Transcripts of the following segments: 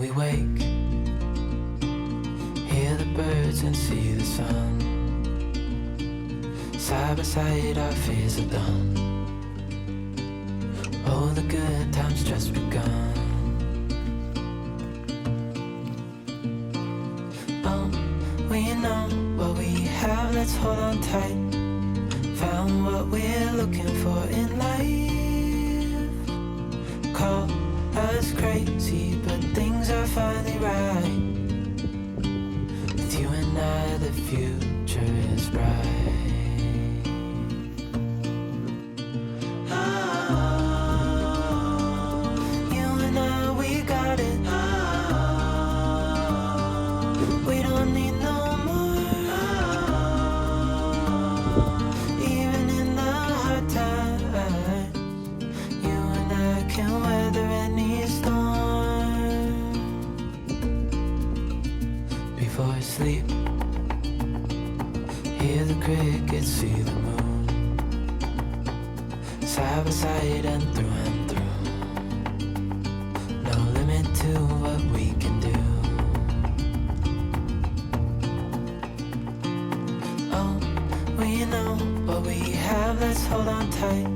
we wake, hear the birds and see the sun. Side by side our fears are done. Oh, the good times just begun. Oh, we know what we have, let's hold on tight. Found what we're looking for in life. Call us crazy, but things are finally right. With you and I, the future is bright. Sleep, hear the crickets, see the moon. Side by side and through. No limit to what we can do. Oh, we know what we have, let's hold on tight.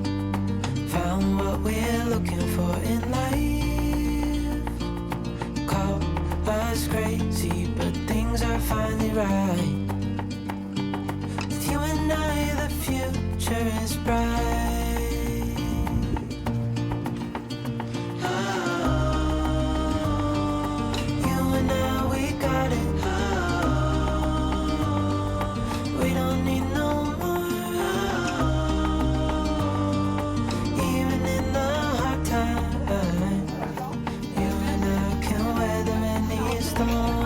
Found what we're looking for in life. Call us crazy, but things are finally right. With you and I, the future is bright. You and I, we got it. We don't need no more. Even in the hard times, you and I can weather any storm.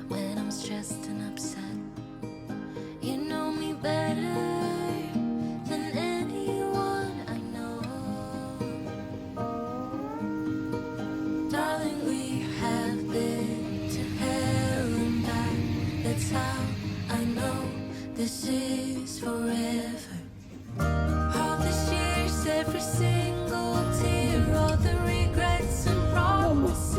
When I'm stressed and upset, you know me better than anyone I know. Darling, we have been to hell and back. That's how I know this is forever. All the years, every single tear, all the regrets and promises.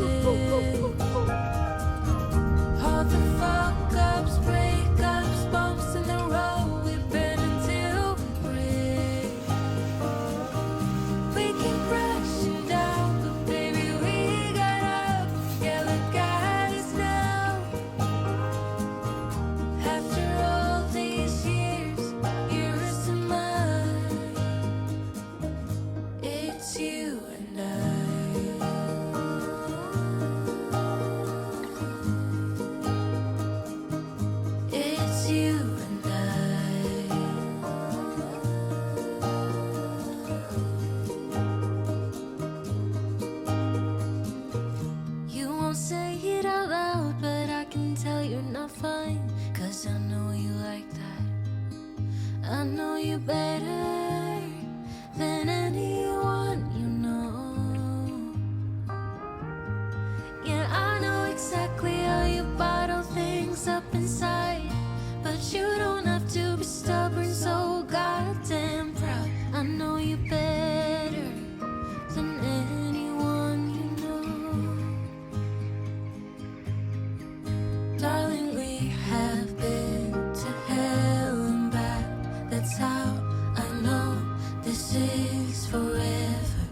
All the fuck-ups, break-ups, bumps in the road. We've been until we break. We keep crashing down, but baby, we got up. Yeah, look at us now. After all these years, yours and mine, it's you and I. I know you better than anyone you know. Yeah, I know exactly how you bottle things up inside, but you don't have to be stubborn, so goddamn proud. I know you better than anyone you know. Darling, we have been to hell and back. That's how I know this is forever.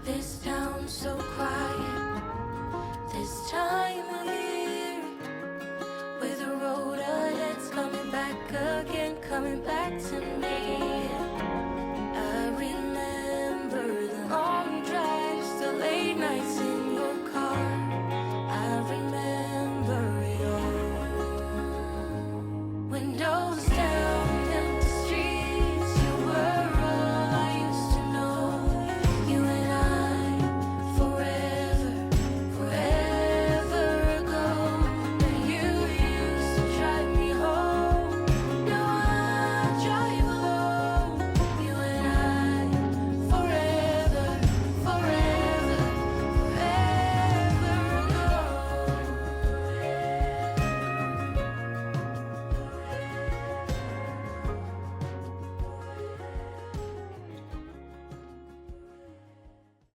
This town so quiet, this time of year, with the road ahead's coming back again, coming back.